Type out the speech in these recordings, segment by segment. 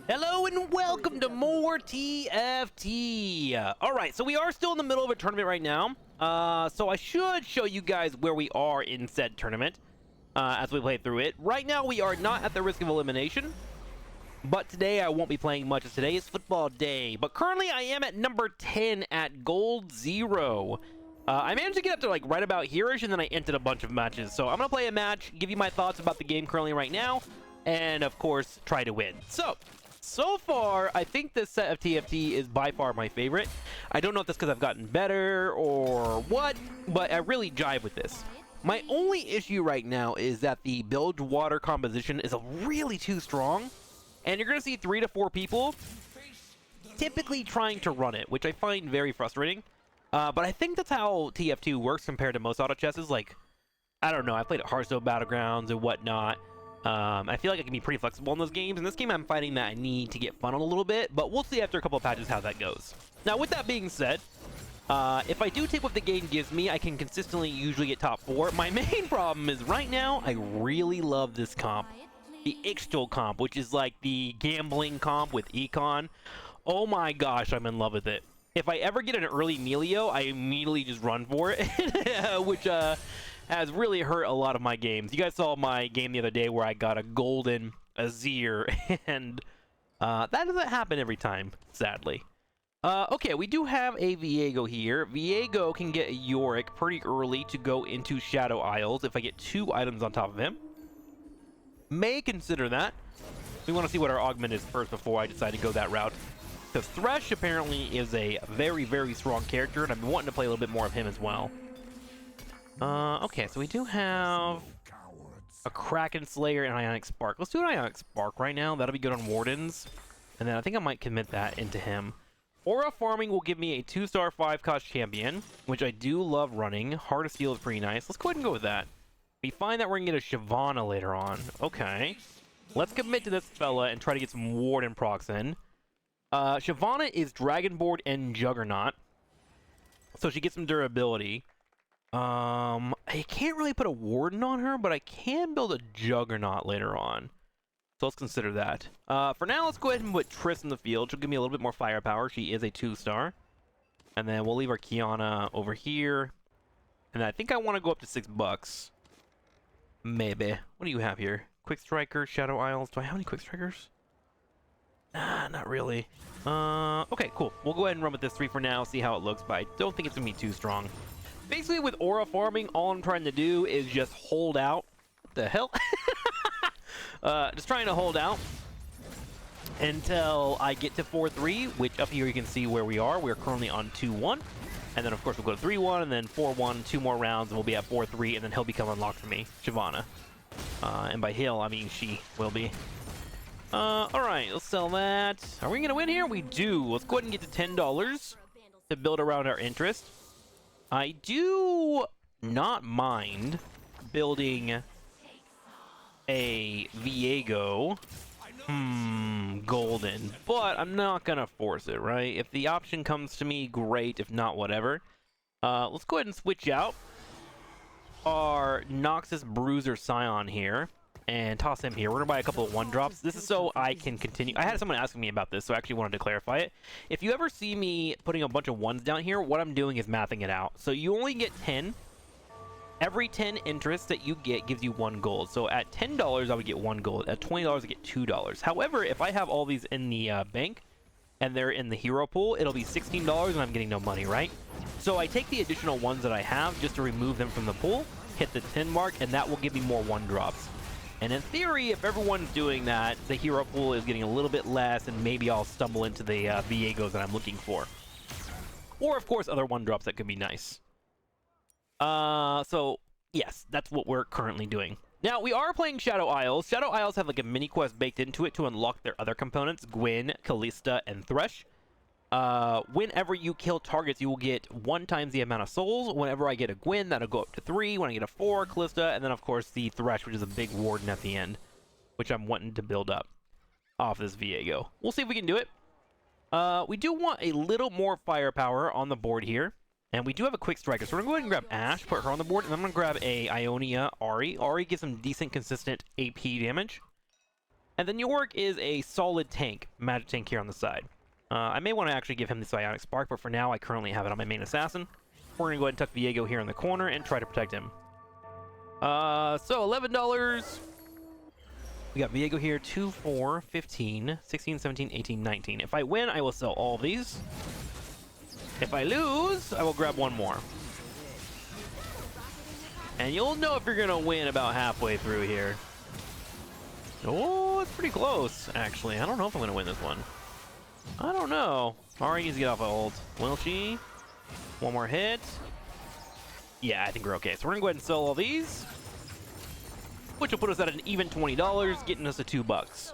Hello and welcome to more TFT. Alright, so we are still in the middle of a tournament right now. So I should show you guys where we are in said tournament as we play through it. Right now we are not at the risk of elimination, but today I won't be playing much as today is football day. But currently I am at number 10 at gold 0. I managed to get up to like right about here-ish, and then I entered a bunch of matches. So I'm going to play a match, give you my thoughts about the game currently right now, and of course try to win. So far, I think this set of TFT is by far my favorite. I don't know if that's because I've gotten better or what, but I really jive with this. My only issue right now is that the bilge water composition is really too strong, and you're going to see 3 to 4 people typically trying to run it, which I find very frustrating. But I think that's how TF2 works compared to most auto chesses. Like, I don't know, I played at Hearthstone Battlegrounds and whatnot. I feel like I can be pretty flexible in those games. In this game, I'm finding that I need to get funneled a little bit, but we'll see after a couple of patches how that goes. Now, with that being said, if I do take what the game gives me, I can consistently usually get top 4. My main problem is right now, I really love this comp. The Ixtal comp, which is like the gambling comp with Econ. Oh my gosh, I'm in love with it. If I ever get an early Melio, I immediately just run for it, which has really hurt a lot of my games. You guys saw my game the other day where I got a golden Azir, and that doesn't happen every time, sadly. Okay, we do have a Viego here. Viego can get a Yorick pretty early to go into Shadow Isles if I get 2 items on top of him. May consider that. We want to see what our augment is first before I decide to go that route. Because Thresh apparently is a very, very strong character, and I've been wanting to play a little bit more of him as well. Okay, so we do have a TrikSlyr and Ionic Spark. Let's do an Ionic Spark right now. That'll be good on Wardens. And then I think I might commit that into him. Aura farming will give me a 2-star 5-cost champion, which I do love running. Heart of Steel is pretty nice. Let's go ahead and go with that. We find that we're going to get a Shyvana later on. Okay. Let's commit to this fella and try to get some Warden procs in. Shyvana is Dragonboard and Juggernaut, so she gets some durability. I can't really put a Warden on her, but I can build a Juggernaut later on. So let's consider that. For now, let's go ahead and put Triss in the field. She'll give me a little bit more firepower. She is a 2-star. And then we'll leave our Kiana over here. And I think I want to go up to $6. Maybe. What do you have here? Quick Striker, Shadow Isles. Do I have any Quick Strikers? Nah, not really. Okay, cool. We'll go ahead and run with this 3 for now, see how it looks, but I don't think it's going to be too strong. Basically, with Aura farming, all I'm trying to do is just hold out. What the hell? Just trying to hold out until I get to 4-3, which up here you can see where we are. We're currently on 2-1. And then, of course, we'll go to 3-1, and then 4-1, 2 more rounds, and we'll be at 4-3, and then he'll become unlocked for me, Shyvana. And by he'll, I mean she will be. Alright, let's sell that. Are we gonna win here? We do. Let's go ahead and get to $10 to build around our interest. I do not mind building a Viego. Golden. But I'm not gonna force it, right? If the option comes to me, great. If not, whatever. Let's go ahead and switch out our Noxus Bruiser Scion here and toss him here. We're gonna buy a couple of 1-drops. This is so I can continue. I had someone asking me about this, so I actually wanted to clarify it. If you ever see me putting a bunch of 1s down here, what I'm doing is mathing it out. So you only get 10. Every 10 interest that you get gives you 1 gold. So at $10, I would get 1 gold. At $20, I get $2. However, if I have all these in the bank and they're in the hero pool, it'll be $16 and I'm getting no money, right? So I take the additional 1s that I have just to remove them from the pool, hit the 10 mark, and that will give me more 1-drops. And in theory, if everyone's doing that, the hero pool is getting a little bit less, and maybe I'll stumble into the Viegos that I'm looking for. Or, of course, other 1-drops that could be nice. So, yes, that's what we're currently doing. Now, we are playing Shadow Isles. Shadow Isles have like a mini quest baked into it to unlock their other components, Gwen, Kalista, and Thresh. Whenever you kill targets, you will get 1 times the amount of souls. Whenever I get a Gwen, that'll go up to 3. When I get a 4, Kalista, and then of course the Thresh, which is a big warden at the end, which I'm wanting to build up off this Viego. We'll see if we can do it. We do want a little more firepower on the board here, and we do have a quick striker, so we're gonna go ahead and grab Ashe, put her on the board, and I'm gonna grab a Ionia Ahri. Ahri gives some decent, consistent AP damage. And then York is a solid tank, magic tank here on the side. I may want to actually give him this Ionic Spark, but for now I currently have it on my main assassin. We're going to go ahead and tuck Viego here in the corner and try to protect him. So $11. We got Viego here, 2, 4, 15, 16, 17, 18, 19. If I win, I will sell all these. If I lose, I will grab one more. And you'll know if you're going to win about halfway through here. Oh, it's pretty close, actually. I don't know if I'm going to win this one. I don't know. Ari needs to get off of ult. Will she? One more hit. Yeah, I think we're okay. So we're going to go ahead and sell all these, which will put us at an even $20, getting us to $2.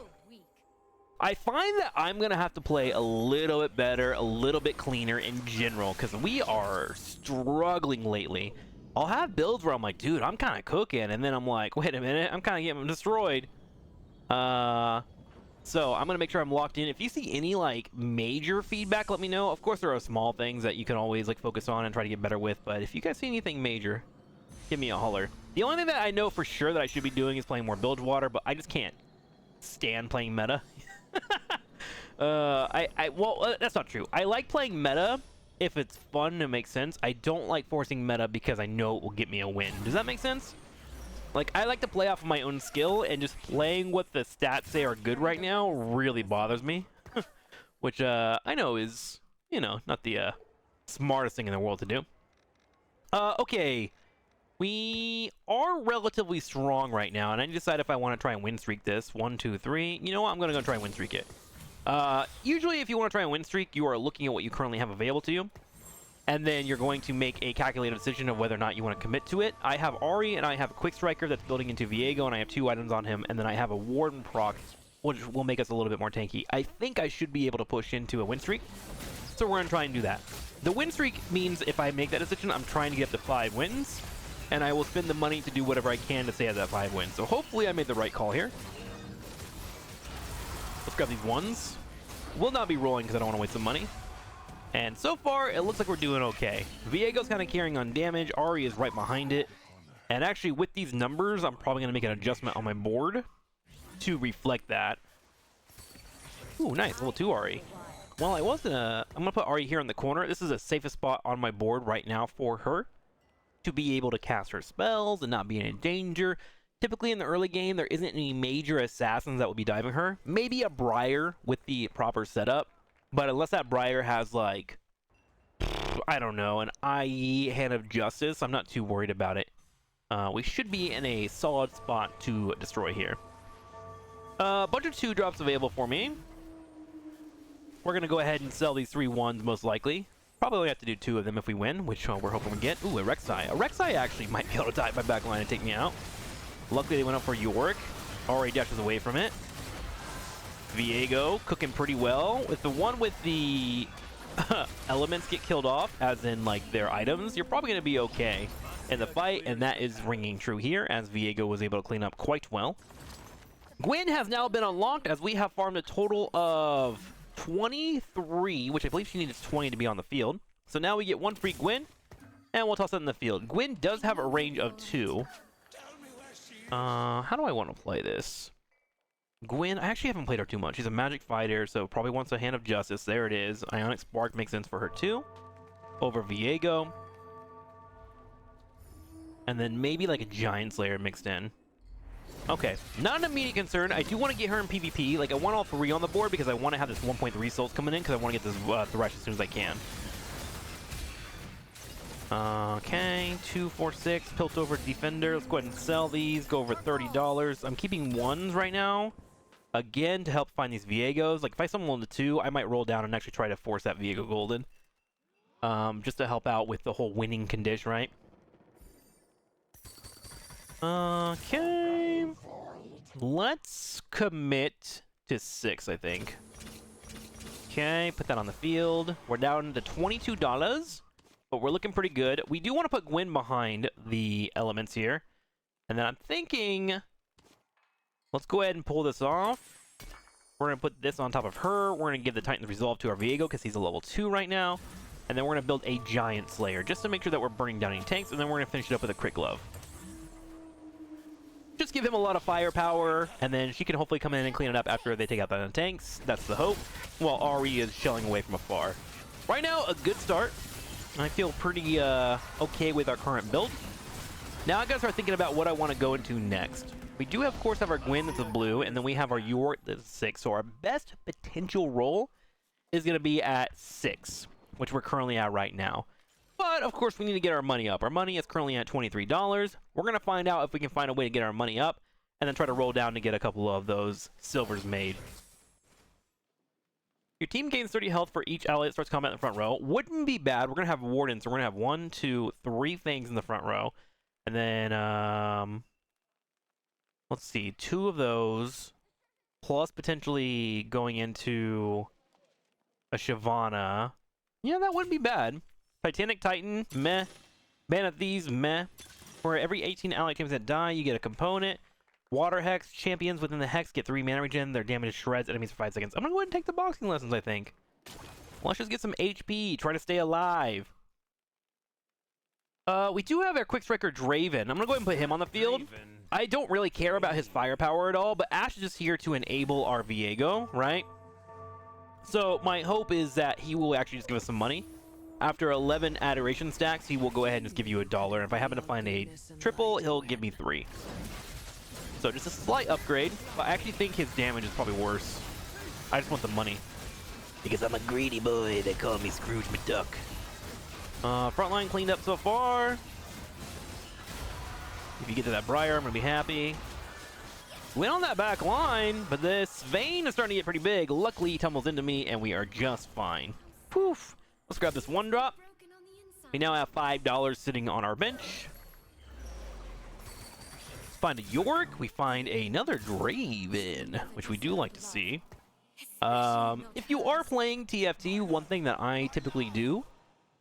I find that I'm going to have to play a little bit better, a little bit cleaner in general, because we are struggling lately. I'll have builds where I'm like, dude, I'm kind of cooking, and then I'm like, wait a minute, I'm kind of getting destroyed. So I'm going to make sure I'm locked in. If you see any, like, major feedback, let me know. Of course, there are small things that you can always, like, focus on and try to get better with, but if you guys see anything major, give me a holler. The only thing that I know for sure that I should be doing is playing more Bilgewater, but I just can't stand playing meta. Well, that's not true. I like playing meta if it's fun and makes sense. I don't like forcing meta because I know it will get me a win. Does that make sense? Like, I like to play off of my own skill, and just playing what the stats say are good right now really bothers me. Which, I know is, you know, not the smartest thing in the world to do. Okay. We are relatively strong right now, and I decide if I want to try and win streak this. 1, 2, 3. You know what? I'm going to go try and win streak it. Usually, if you want to try and win streak, you are looking at what you currently have available to you, and then you're going to make a calculated decision of whether or not you want to commit to it. I have Ari, and I have a Quick Striker that's building into Viego, and I have 2 items on him, and then I have a Warden proc, which will make us a little bit more tanky. I think I should be able to push into a win streak, so we're going to try and do that. The win streak means if I make that decision, I'm trying to get up to 5 wins, and I will spend the money to do whatever I can to stay at that 5 wins. So hopefully I made the right call here. Let's grab these ones. Will not be rolling because I don't want to waste some money. And so far, it looks like we're doing okay. Viego's kind of carrying on damage. Ari is right behind it. And actually, with these numbers, I'm probably going to make an adjustment on my board to reflect that. Ooh, nice. Level 2 Ari. Well, I'm going to put Ari here in the corner. This is the safest spot on my board right now for her to be able to cast her spells and not be in danger. Typically in the early game, there isn't any major assassins that will be diving her. Maybe a Briar with the proper setup. But unless that Briar has, like, I don't know, an IE Hand of Justice, I'm not too worried about it. We should be in a solid spot to destroy here. A bunch of 2-drops available for me. We're going to go ahead and sell these 3 1s most likely. Probably only have to do 2 of them if we win, which we're hoping we get. Ooh, a Rek'Sai. A Rek'Sai actually might be able to dive my backline and take me out. Luckily, they went up for York. Already dashes away from it. Viego cooking pretty well. With the one with the elements get killed off, as in, like, their items, you're probably going to be okay in the fight, and that is ringing true here, as Viego was able to clean up quite well. Gwen has now been unlocked, as we have farmed a total of 23, which I believe she needs 20 to be on the field. So now we get 1 free Gwen, and we'll toss it in the field. Gwen does have a range of 2. How do I want to play this? Gwen, I actually haven't played her too much. She's a magic fighter, so probably wants a Hand of Justice. There it is. Ionic Spark makes sense for her too. Over Viego. And then maybe like a Giant Slayer mixed in. Okay, not an immediate concern. I do want to get her in PvP. Like, I want all 3 on the board because I want to have this 1.3 souls coming in because I want to get this Thresh as soon as I can. Okay, 2, 4, 6, Piltover Defender. Let's go ahead and sell these. Go over $30. I'm keeping 1s right now. Again, to help find these Viegos. Like, if I summon 1 to 2, I might roll down and actually try to force that Viego golden. Just to help out with the whole winning condition, right? Okay. Let's commit to 6, I think. Okay, put that on the field. We're down to $22, but we're looking pretty good. We do want to put Gwen behind the elements here. And then I'm thinking, let's go ahead and pull this off. We're going to put this on top of her. We're going to give the Titan's Resolve to our Viego because he's a level 2 right now. And then we're going to build a Giant Slayer just to make sure that we're burning down any tanks. And then we're going to finish it up with a Crit Glove. Just give him a lot of firepower, and then she can hopefully come in and clean it up after they take out the tanks. That's the hope, while Ari is shelling away from afar. Right now, a good start. I feel pretty okay with our current build. Now I gotta start thinking about what I want to go into next. We do, of course, have our Gwen that's a blue, and then we have our York that's 6. So our best potential role is going to be at 6, which we're currently at right now. But, of course, we need to get our money up. Our money is currently at $23. We're going to find out if we can find a way to get our money up, and then try to roll down to get a couple of those silvers made. Your team gains 30 health for each ally that starts combat in the front row. Wouldn't be bad. We're going to have Wardens, so we're going to have 1, 2, 3 things in the front row. And then, let's see, 2 of those, plus potentially going into a Shyvana. Yeah, that wouldn't be bad. Titanic Titan, meh. Ban of Thieves, meh. For every 18 allied champions that die, you get a component. Water Hex, champions within the Hex get 3 mana regen. Their damage shreds enemies for 5 seconds. I'm gonna go ahead and take the boxing lessons, I think. Let's just get some HP, try to stay alive. We do have our Quick Striker Draven. I'm gonna go ahead and put him on the field. I don't really care about his firepower at all, but Ashe is just here to enable our Viego, right? So my hope is that he will actually just give us some money. After 11 adoration stacks, he will go ahead and just give you $1. And if I happen to find a triple, he'll give me 3. So just a slight upgrade, but I actually think his damage is probably worse. I just want the money. Because I'm a greedy boy, they call me Scrooge McDuck. Frontline cleaned up so far. If you get to that Briar, I'm gonna be happy. Went on that back line, but this Vayne is starting to get pretty big. Luckily, he tumbles into me, and we are just fine. Poof. Let's grab this 1 drop. We now have $5 sitting on our bench. Let's find a York. We find another Draven, which we do like to see. If you are playing TFT, one thing that I typically do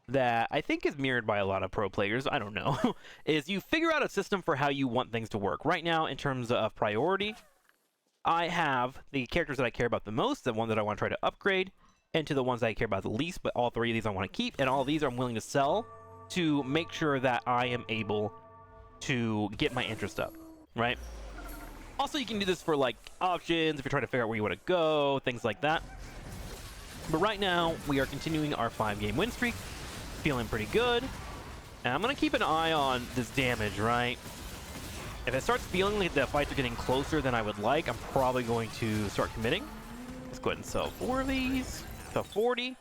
that I think is mirrored by a lot of pro players, I don't know, is you figure out a system for how you want things to work. Right now, in terms of priority, I have the characters that I care about the most, the one that I want to try to upgrade, and to the ones that I care about the least, but all 3 of these I want to keep, and all of these I'm willing to sell to make sure that I am able to get my interest up, right? Also, you can do this for, like, options, if you're trying to figure out where you want to go, things like that. But right now, we are continuing our 5-game win streak, feeling pretty good. And I'm going to keep an eye on this damage, right? If it starts feeling like the fights are getting closer than I would like, I'm probably going to start committing. Let's go ahead and sell 4 of these. So 40.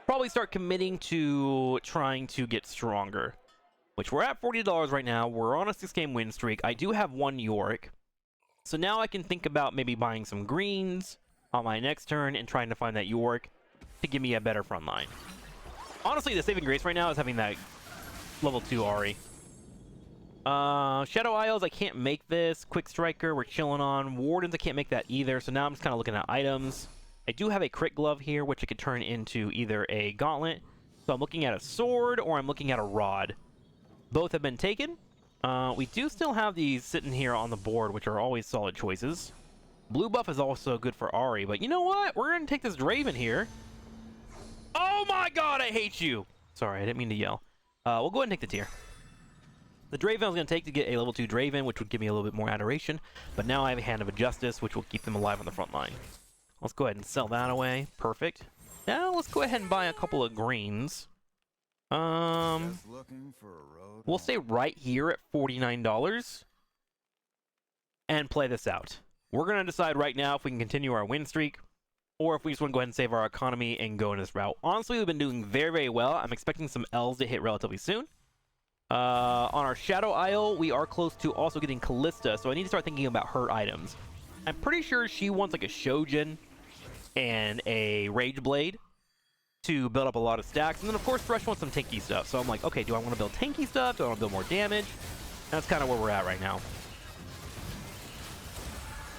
Probably start committing to trying to get stronger, which we're at $40 right now. We're on a 6-game win streak. I do have 1 York. So now I can think about maybe buying some greens on my next turn and trying to find that York to give me a better front line. Honestly, the saving grace right now is having that level 2 Ari. Shadow Isles, I can't make this. Quick Striker, we're chilling on. Wardens, I can't make that either. So now I'm just kind of looking at items. I do have a crit glove here, which I could turn into either a gauntlet. So I'm looking at a sword, or I'm looking at a rod. Both have been taken. We do still have these sitting here on the board, which are always solid choices. Blue buff is also good for Ari, but you know what? We're going to take this Draven here. Oh my god, I hate you! Sorry, I didn't mean to yell. We'll go ahead and take the tier. The Draven I was going to take to get a level 2 Draven, which would give me a little bit more adoration, but now I have a Hand of Justice, which will keep them alive on the front line. Let's go ahead and sell that away. Perfect. Now let's go ahead and buy a couple of greens. We'll stay right here at $49 and play this out. We're going to decide right now if we can continue our win streak, or if we just want to go ahead and save our economy and go in this route. Honestly, we've been doing very, very well. I'm expecting some L's to hit relatively soon. On our Shadow Isle, we are close to also getting Callista, so I need to start thinking about her items. I'm pretty sure she wants like a Shojin and a Rage Blade to build up a lot of stacks. And then, of course, Thresh wants some tanky stuff. So I'm like, okay, do I want to build tanky stuff? Do I want to build more damage? That's kind of where we're at right now.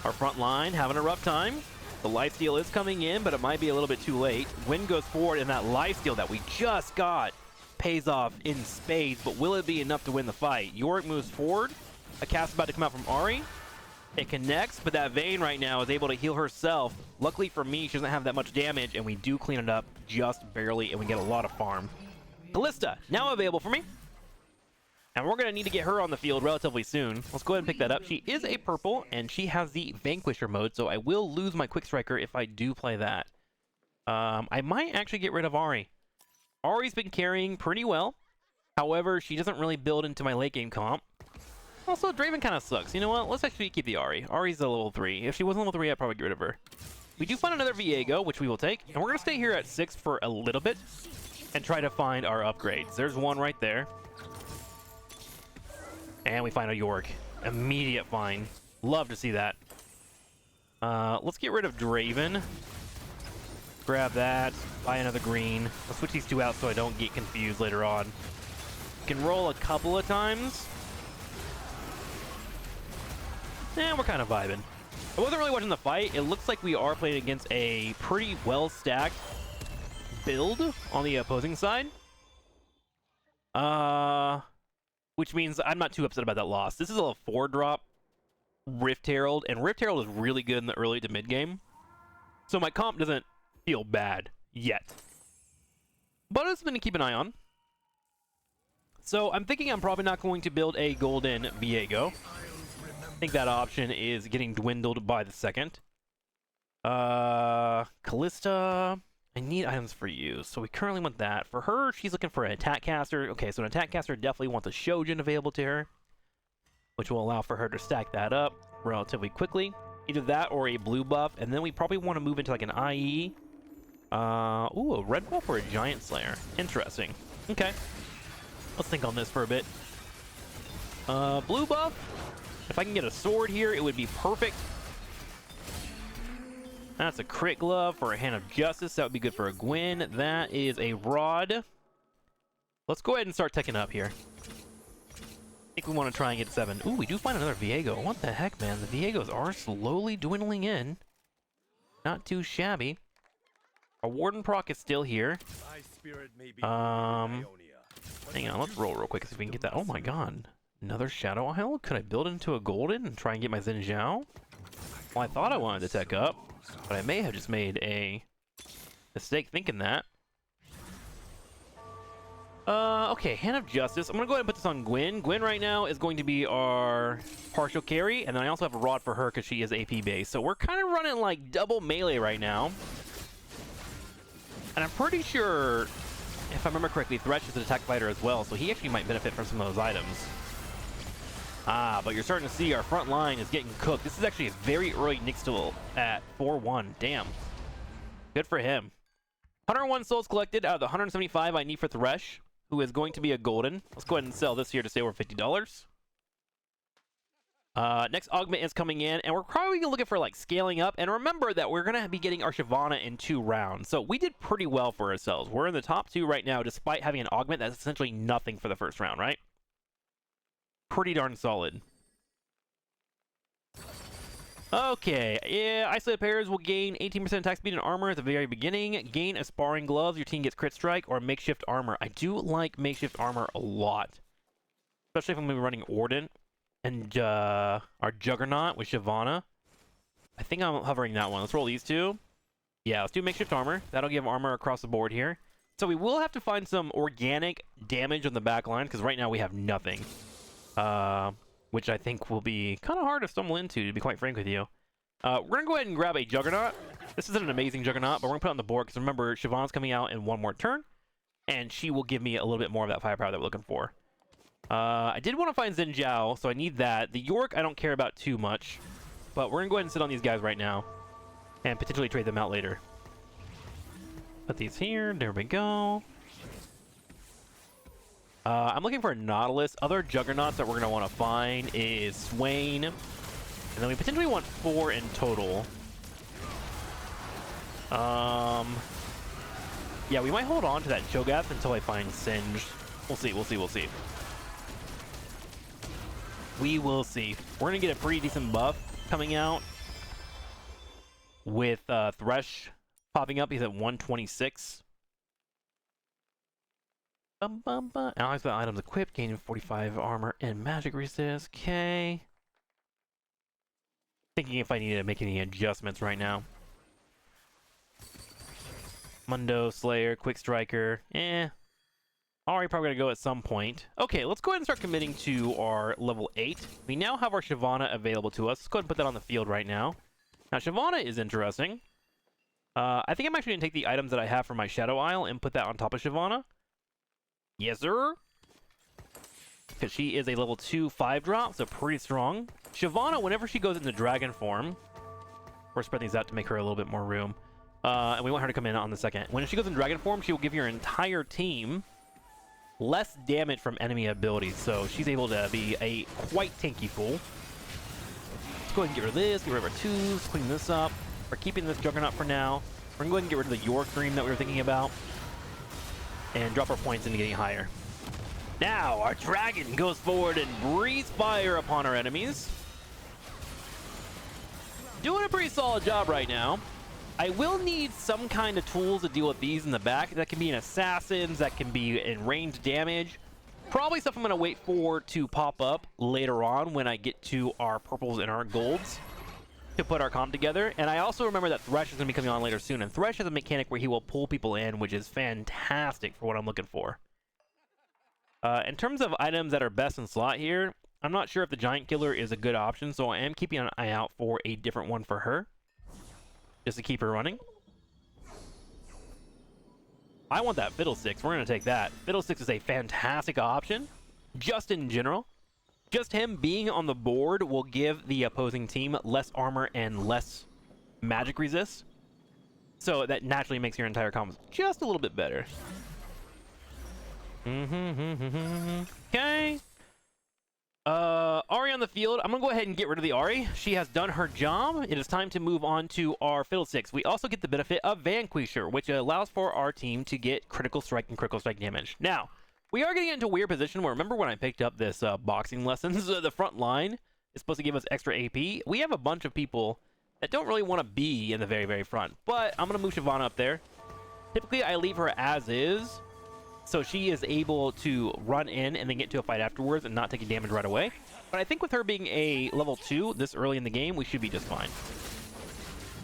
Our front line having a rough time. The lifesteal is coming in, but it might be a little bit too late. Wind goes forward, and that lifesteal that we just got pays off in spades, but will it be enough to win the fight? York moves forward. A cast about to come out from Ari. It connects, but that Vayne right now is able to heal herself. Luckily for me, she doesn't have that much damage, and we do clean it up just barely, and we get a lot of farm. Callista, now available for me. And we're going to need to get her on the field relatively soon. Let's go ahead and pick that up. She is a purple, and she has the Vanquisher mode, so I will lose my Quick Striker if I do play that. I might actually get rid of Ahri. Ahri's been carrying pretty well. However, she doesn't really build into my late game comp. Also, Draven kind of sucks. You know what? Let's actually keep the Ahri. Ahri's a level 3. If she wasn't level 3, I'd probably get rid of her. We do find another Viego, which we will take. And we're going to stay here at 6 for a little bit and try to find our upgrades. There's one right there. And we find a York. Immediate find. Love to see that. Let's get rid of Draven. Grab that. Buy another green. I'll switch these two out so I don't get confused later on. Can roll a couple of times. And we're kind of vibing. I wasn't really watching the fight. It looks like we are playing against a pretty well-stacked build on the opposing side. Which means I'm not too upset about that loss. This is a 4-drop Rift Herald, and Rift Herald is really good in the early to mid-game. So my comp doesn't feel bad yet. But it's something to keep an eye on. So I'm thinking I'm probably not going to build a golden Viego. I think that option is getting dwindled by the second. Callista, I need items for you, so we currently want that. For her, she's looking for an attack caster. Okay, so an attack caster definitely wants a Shojin available to her, which will allow for her to stack that up relatively quickly. Either that or a blue buff, and then we probably want to move into like an IE. Ooh, a red buff or a giant slayer. Interesting. Okay. Let's think on this for a bit. Blue buff. If I can get a sword here, it would be perfect. That's a crit glove for a Hand of Justice. That would be good for a Gwen. That is a rod. Let's go ahead and start teching up here. I think we want to try and get 7. Ooh, we do find another Viego. What the heck, man? The Viegos are slowly dwindling in. Not too shabby. Our Warden proc is still here. Hang on, let's roll real quick see if we can get that. Oh my god. Another Shadow Isle? Could I build it into a golden and try and get my Xin Zhao? Well, I thought I wanted to tech up, but I may have just made a mistake thinking that. Okay, Hand of Justice. I'm gonna go ahead and put this on Gwen. Gwen right now is going to be our partial carry, and then I also have a rod for her because she is AP based. So we're kind of running like double melee right now. And I'm pretty sure, if I remember correctly, Thresh is an attack fighter as well, so he actually might benefit from some of those items. Ah, but you're starting to see our front line is getting cooked. This is actually a very early Nixtal at 4-1. Damn. Good for him. 101 souls collected out of the 175 I need for Thresh, who is going to be a golden. Let's go ahead and sell this here to save over $50. Next augment is coming in, and we're probably looking for like scaling up. And remember that we're going to be getting our Shyvana in 2 rounds. So we did pretty well for ourselves. We're in the top 2 right now, despite having an augment that's essentially nothing for the first round, right? Pretty darn solid. Okay, yeah, isolated pairs will gain 18% attack speed and armor at the very beginning. Gain aspiring gloves, your team gets crit strike, or makeshift armor. I do like makeshift armor a lot. Especially if I'm going to be running Orden and our Juggernaut with Shyvana. I think I'm hovering that one. Let's roll these 2. Yeah, let's do makeshift armor. That'll give armor across the board here. So we will have to find some organic damage on the back line, because right now we have nothing. Which I think will be kind of hard to stumble into, to be quite frank with you. We're going to go ahead and grab a Juggernaut. This isn't an amazing Juggernaut, but we're going to put it on the board, because remember, Shyvana's coming out in 1 more turn, and she will give me a little bit more of that firepower that we're looking for. I did want to find Xin Zhao, so I need that. The York I don't care about too much, but we're going to go ahead and sit on these guys right now, and potentially trade them out later. Put these here, there we go. I'm looking for a Nautilus. Other Juggernauts that we're going to want to find is Swain. And then we potentially want 4 in total. Yeah, we might hold on to that Cho'Gath until I find Singed. We'll see, we'll see, we'll see. We will see. We're going to get a pretty decent buff coming out with Thresh popping up. He's at 126. Allies with items equipped, gaining 45 armor and magic resist. Okay. Thinking if I need to make any adjustments right now. Mundo, Slayer, Quick Striker. Ari probably gonna go at some point. Okay, let's go ahead and start committing to our level 8. We now have our Shyvana available to us. Let's go ahead and put that on the field right now. Now, Shyvana is interesting. I think I'm actually gonna take the items that I have from my Shadow Isle and put that on top of Shyvana. Yes, sir. Because she is a level 2 5-drop, so pretty strong. Shyvana, whenever she goes into Dragon form, we're spreading these out to make her a little bit more room. And we want her to come in on the second. When she goes in Dragon form, she will give your entire team less damage from enemy abilities, so she's able to be a quite tanky fool. Let's go ahead and get rid of this, get rid of our 2s, clean this up. We're keeping this Juggernaut for now. We're going to go ahead and get rid of the York Dream that we were thinking about, and drop our points into getting higher. Now, our dragon goes forward and breathes fire upon our enemies. Doing a pretty solid job right now. I will need some kind of tools to deal with these in the back. That can be in assassins, that can be in ranged damage. Probably stuff I'm going to wait for to pop up later on when I get to our purples and our golds to put our comp together. And I also remember that Thresh is going to be coming on later soon. And Thresh has a mechanic where he will pull people in, which is fantastic for what I'm looking for. In terms of items that are best in slot here, I'm not sure if the Giant Killer is a good option, so I am keeping an eye out for a different one for her, just to keep her running. I want that Fiddlesticks. We're going to take that. Fiddlesticks is a fantastic option, just in general. Just him being on the board will give the opposing team less armor and less magic resist. So that naturally makes your entire combo just a little bit better. Okay. Ari on the field. I'm going to go ahead and get rid of the Ari. She has done her job. It is time to move on to our Fiddlesticks. We also get the benefit of Vanquisher, which allows for our team to get critical strike and critical strike damage. Now, we are getting into a weird position where, remember when I picked up this boxing lessons? The front line is supposed to give us extra AP. We have a bunch of people that don't really want to be in the very, very front. But I'm going to move Shyvana up there. Typically, I leave her as is, so she is able to run in and then get to a fight afterwards and not taking damage right away. But I think with her being a level 2 this early in the game, we should be just fine.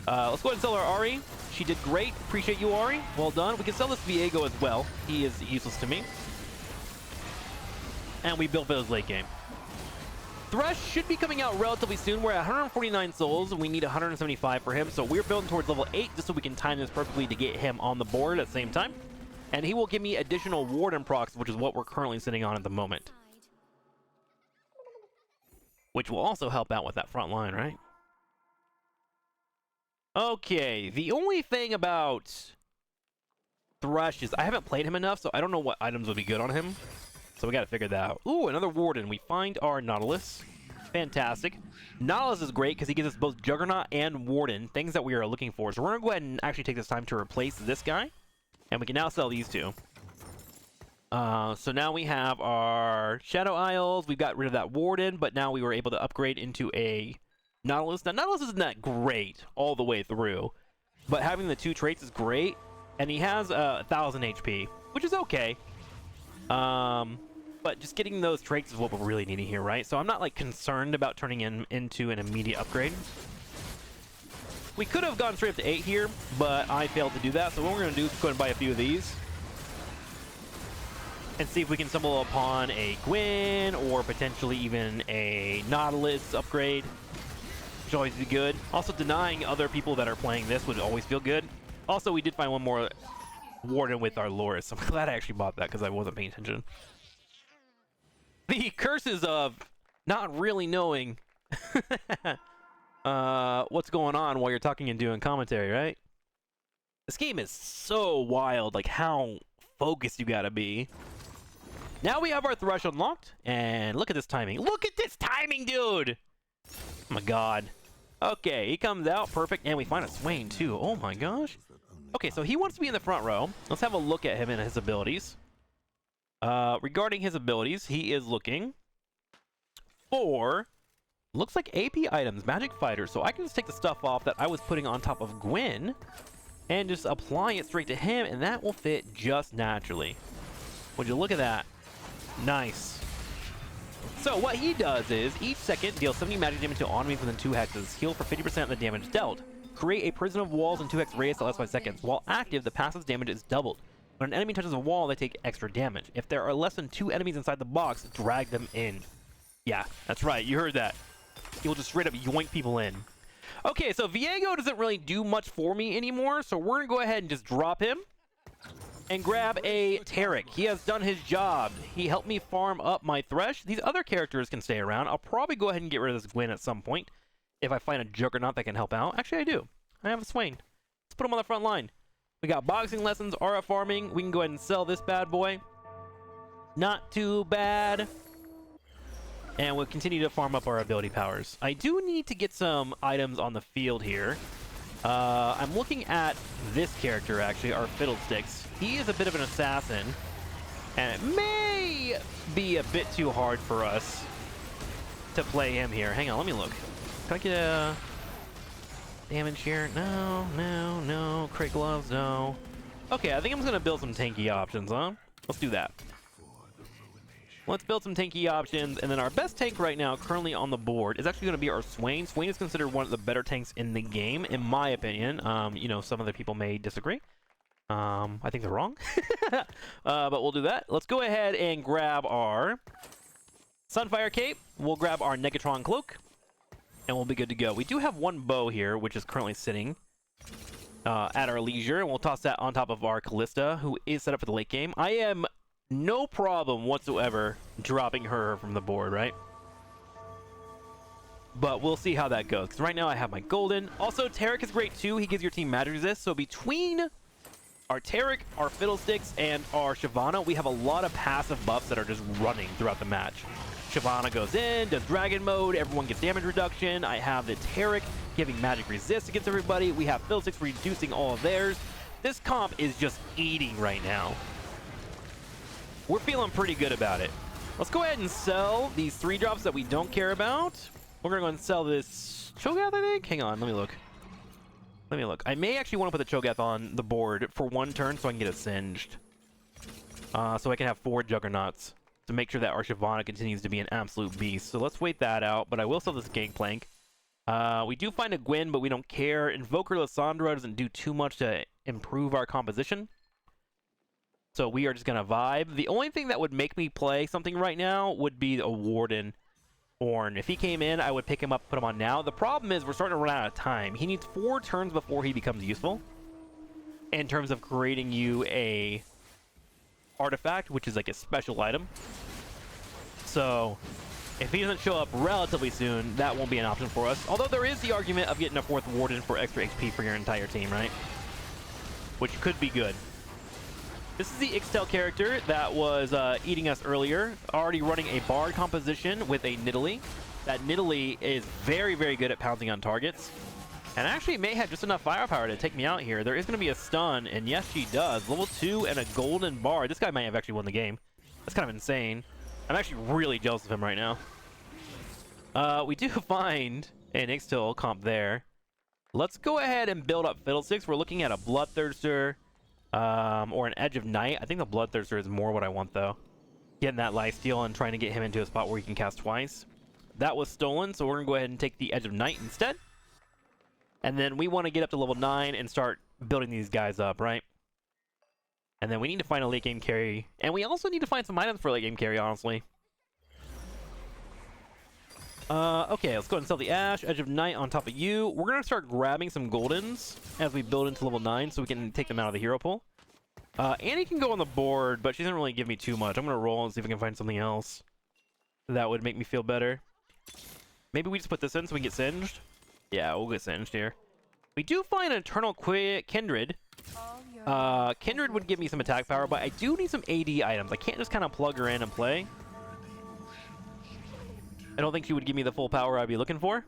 Let's go ahead and sell our Ari. She did great. Appreciate you, Ari. Well done. We can sell this Viego as well. He is useless to me. And we built for his late game. Thresh should be coming out relatively soon. We're at 149 souls, and we need 175 for him. So we're building towards level 8 just so we can time this perfectly to get him on the board at the same time. And he will give me additional Warden procs, which is what we're currently sitting on at the moment. Which will also help out with that front line, right? Okay, the only thing about Thresh is I haven't played him enough, so I don't know what items would be good on him. So we gotta figure that out. Ooh, another Warden. We find our Nautilus. Fantastic. Nautilus is great because he gives us both Juggernaut and Warden, things that we are looking for. So we're gonna go ahead and actually take this time to replace this guy. And we can now sell these two. So now we have our Shadow Isles. We've got rid of that Warden, but now we were able to upgrade into a Nautilus. Now, Nautilus isn't that great all the way through, but having the 2 traits is great. And he has 1,000 HP, which is okay. But just getting those traits is what we're really needing here, right? So I'm not, like, concerned about turning him into an immediate upgrade. We could have gone straight up to 8 here, but I failed to do that. So what we're going to do is go ahead and buy a few of these. And see if we can stumble upon a Gwyn, or potentially even a Nautilus upgrade. Which would always be good. Also, denying other people that are playing this would always feel good. Also, we did find one more Warden with our Loris. I'm glad I actually bought that because I wasn't paying attention. The curses of not really knowing what's going on while you're talking and doing commentary, right? This game is so wild, like how focused you gotta be. Now we have our Thresh unlocked, and look at this timing. Look at this timing, dude! Oh my god. Okay, he comes out, perfect, and we find a Swain too. Oh my gosh. Okay, so he wants to be in the front row. Let's have a look at him and his abilities. Regarding his abilities, he is looking for, looks like AP items, Magic Fighter. So I can just take the stuff off that I was putting on top of Gwyn and just apply it straight to him, and that will fit just naturally. Would you look at that? Nice. So what he does is, each second, deal 70 magic damage to enemies within 2 hexes. Heal for 50% of the damage dealt. Create a prison of walls in 2 hex radius that lasts 5 seconds. While active, the passive damage is doubled. When an enemy touches a wall, they take extra damage. If there are less than 2 enemies inside the box, drag them in. Yeah, that's right. You heard that. He will just straight up yoink people in. Okay, so Viego doesn't really do much for me anymore, so we're going to go ahead and just drop him and grab a Tarik. He has done his job. He helped me farm up my Thresh. These other characters can stay around. I'll probably go ahead and get rid of this Gwen at some point if I find a Juggernaut that can help out. Actually, I do. I have a Swain. Let's put him on the front line. We got boxing lessons, aura farming. We can go ahead and sell this bad boy. Not too bad. And we'll continue to farm up our ability powers. I do need to get some items on the field here. I'm looking at this character, actually, our Fiddlesticks. He is a bit of an assassin, and it may be a bit too hard for us to play him here. Hang on, let me look. Can I get a damage here? No, no, no. Crit gloves, no. Okay, I think I'm just going to build some tanky options, huh? Let's do that. Let's build some tanky options, and then our best tank right now, currently on the board, is actually going to be our Swain. Swain is considered one of the better tanks in the game, in my opinion. You know, some other people may disagree. I think they're wrong. But we'll do that. Let's go ahead and grab our Sunfire Cape. We'll grab our Negatron Cloak, and we'll be good to go. We do have one bow here, which is currently sitting at our leisure, and we'll toss that on top of our Callista, who is set up for the late game. I am no problem whatsoever dropping her from the board, right? But we'll see how that goes, because right now I have my Golden. Also, Tarik is great too. He gives your team magic resist. So between our Tarik, our Fiddlesticks, and our Shyvana, we have a lot of passive buffs that are just running throughout the match. Shyvana goes in, does Dragon Mode, everyone gets damage reduction. I have the Tarik giving magic resist against everybody. We have Fiddlesticks reducing all of theirs. This comp is just eating right now. We're feeling pretty good about it. Let's go ahead and sell these 3 drops that we don't care about. We're going to go and sell this Cho'Gath, I think. Hang on, let me look. Let me look. I may actually want to put the Cho'Gath on the board for 1 turn so I can get it singed. So I can have 4 Juggernauts to make sure that our Shyvana continues to be an absolute beast. So let's wait that out, but I will sell this Gangplank. We do find a Gwen, but we don't care. Invoker Lysandra doesn't do too much to improve our composition. So we are just going to vibe. The only thing that would make me play something right now would be a Warden Ornn. If he came in, I would pick him up, put him on now. The problem is we're starting to run out of time. He needs 4 turns before he becomes useful in terms of creating you a artifact, which is like a special item. So if he doesn't show up relatively soon, that won't be an option for us. Although there is the argument of getting a 4th Warden for extra XP for your entire team, right? Which could be good. This is the Ixtal character that was eating us earlier, already running a Bard composition with a Nidalee. That Nidalee is very, very good at pouncing on targets, and actually may have just enough firepower to take me out here. There is going to be a stun, and yes, she does. Level 2 and a Golden Bard. This guy might have actually won the game. That's kind of insane. I'm actually really jealous of him right now. We do find an Ixtal comp there. Let's go ahead and build up Fiddlesticks. We're looking at a Bloodthirster, or an Edge of Night. I think the Bloodthirster is more what I want, though. Getting that lifesteal and trying to get him into a spot where he can cast twice. That was stolen, so we're going to go ahead and take the Edge of Night instead. And then we want to get up to level 9 and start building these guys up, right? And then we need to find a late game carry. And we also need to find some items for late game carry, honestly. Okay, let's go ahead and sell the Ash, Edge of Night on top of you. We're going to start grabbing some Goldens as we build into level 9 so we can take them out of the hero pool. Annie can go on the board, but she doesn't really give me too much. I'm going to roll and see if I can find something else that would make me feel better. Maybe we just put this in so we get singed. Yeah, we'll get singed here. We do find an Eternal Kindred. Kindred would give me some attack power, but I do need some AD items. I can't just kind of plug her in and play. I don't think she would give me the full power I'd be looking for.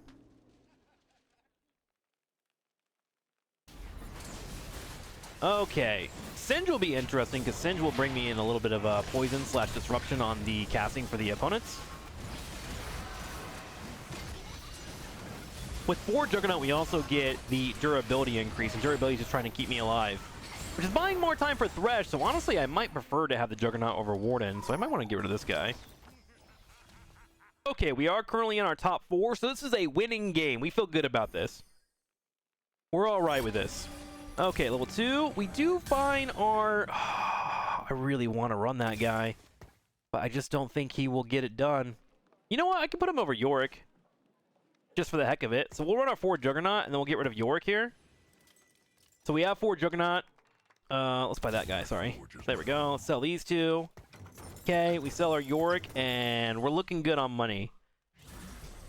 Okay. Singe will be interesting, because Singe will bring me in a little bit of poison / disruption on the casting for the opponents. With 4 Juggernaut, we also get the durability increase, and durability is just trying to keep me alive, which is buying more time for Thresh, so honestly, I might prefer to have the Juggernaut over Warden, so I might want to get rid of this guy. Okay, we are currently in our top 4, so this is a winning game. We feel good about this. We're all right with this. Okay, level 2. We do find our... I really want to run that guy, but I just don't think he will get it done. You know what? I can put him over Yorick, just for the heck of it. So we'll run our 4 Juggernaut, and then we'll get rid of Yorick here. So we have 4 Juggernaut. Let's buy that guy, sorry. There we go. Let's sell these 2. Okay, we sell our Yorick, and we're looking good on money.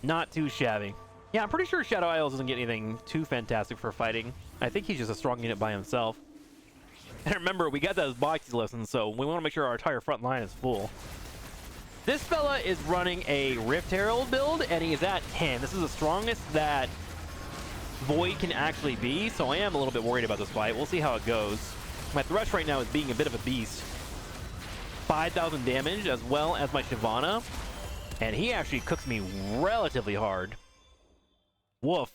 Not too shabby. Yeah, I'm pretty sure Shadow Isles doesn't get anything too fantastic for fighting. I think he's just a strong unit by himself. And remember, we got those boxy lessons, so we want to make sure our entire front line is full. This fella is running a Rift Herald build, and he is at 10. This is the strongest that Void can actually be, so I am a little bit worried about this fight. We'll see how it goes. My Thresh right now is being a bit of a beast. 5,000 damage, as well as my Shyvana. And he actually cooks me relatively hard. Woof.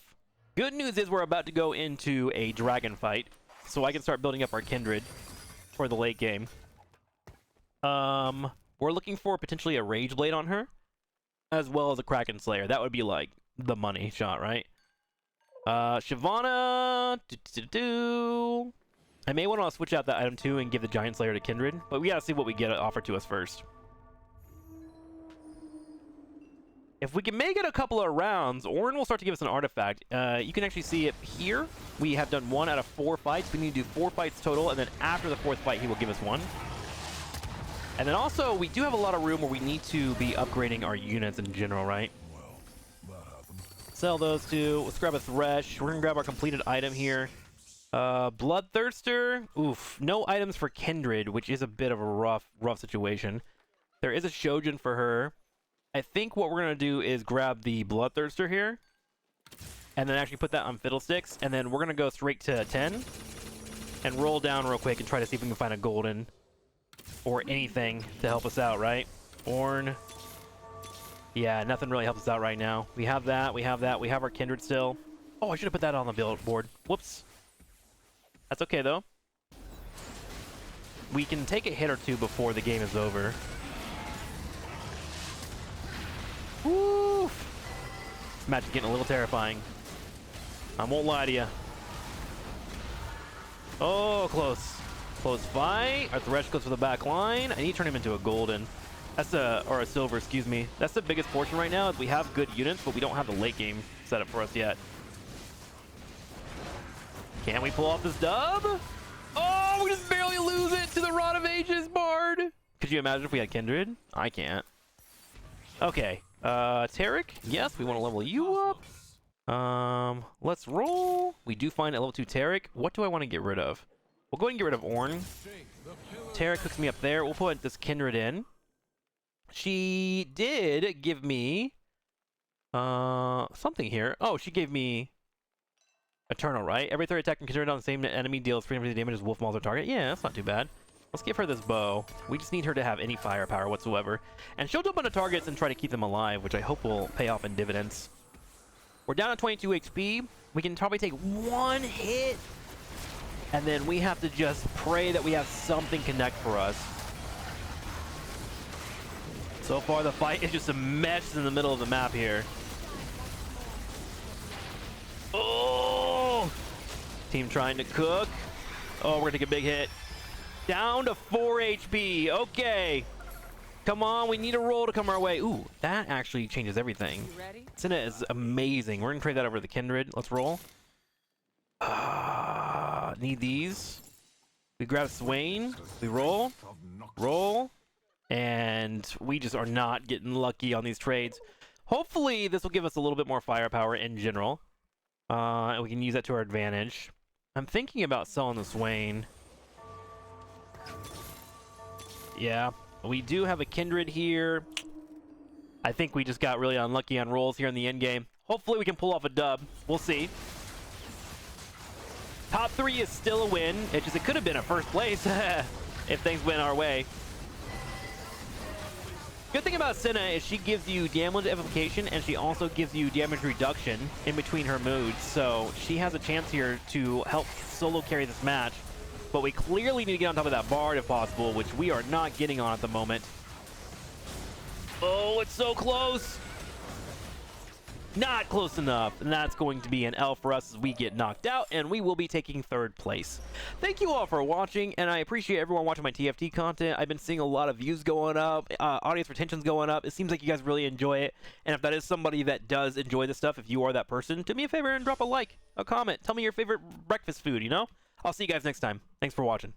Good news is we're about to go into a dragon fight, so I can start building up our Kindred for the late game. We're looking for potentially a Rage Blade on her, as well as a TrikSlyr. That would be like the money shot, right? Shyvana. I may want to switch out that item too and give the Giant Slayer to Kindred, but we gotta see what we get offered to us first. If we can make it a couple of rounds, Orin will start to give us an artifact. You can actually see it here. We have done 1 out of 4 fights. We need to do 4 fights total, and then after the 4th fight, he will give us 1. And then also, we do have a lot of room where we need to be upgrading our units in general, right? Sell those 2. Let's grab a Thresh. We're gonna grab our completed item here. Bloodthirster. Oof. No items for Kindred, which is a bit of a rough situation. There is a Shojin for her. I think what we're going to do is grab the Bloodthirster here, and then actually put that on Fiddlesticks, and then we're going to go straight to 10, and roll down real quick and try to see if we can find a golden, or anything to help us out, right? Ornn. Yeah, nothing really helps us out right now. We have that, we have that, we have our Kindred still. Oh, I should have put that on the billboard. Whoops. That's okay, though. We can take a hit or 2 before the game is over. Woo! This match is getting a little terrifying. I won't lie to you. Oh, close. Close fight. Our Thresh goes for the back line. I need to turn him into a golden. That's or a silver, excuse me. That's the biggest portion right now, is we have good units, but we don't have the late game set up for us yet. Can we pull off this dub? Oh, we just barely lose it to the Rod of Ages Bard. Could you imagine if we had Kindred? I can't. Okay. Tarek, yes, we want to level you up. Let's roll. We do find a level 2 Tarek. What do I want to get rid of? We'll go ahead and get rid of Ornn. Tarek hooks me up there. We'll put this Kindred in. She did give me something here. Oh, she gave me Eternal, right? Every 3rd attack and Kindred on the same enemy deals 350 damage as Wolf Mauls or target. Yeah, that's not too bad. Let's give her this bow. We just need her to have any firepower whatsoever. And she'll jump onto targets and try to keep them alive, which I hope will pay off in dividends. We're down to 22 HP. We can probably take 1 hit. And then we have to just pray that we have something connect for us. So far, the fight is just a mess in the middle of the map here. Oh! Team trying to cook. Oh, we're gonna take a big hit. Down to 4 HP. Okay. Come on, we need a roll to come our way. Ooh, that actually changes everything. Cinna is amazing. We're gonna trade that over to the Kindred. Let's roll. Need these. We grab Swain. We roll. Roll. And we just are not getting lucky on these trades. Hopefully, this will give us a little bit more firepower in general. And we can use that to our advantage. I'm thinking about selling the Swain. Yeah, we do have a Kindred here. I think we just got really unlucky on rolls here in the end game. Hopefully we can pull off a dub. We'll see. Top 3 is still a win. It could have been a 1st place if things went our way. Good thing about Cinna is she gives you damage amplification, and she also gives you damage reduction in between her moods. So she has a chance here to help solo carry this match. But we clearly need to get on top of that Bard if possible, which we are not getting on at the moment. Oh, it's so close. Not close enough, and that's going to be an L for us as we get knocked out, and we will be taking 3rd place. Thank you all for watching, and I appreciate everyone watching my TFT content. I've been seeing a lot of views going up, audience retention's going up. It seems like you guys really enjoy it, and if that is somebody that does enjoy this stuff, if you are that person, do me a favor and drop a like, a comment, tell me your favorite breakfast food, you know? I'll see you guys next time. Thanks for watching.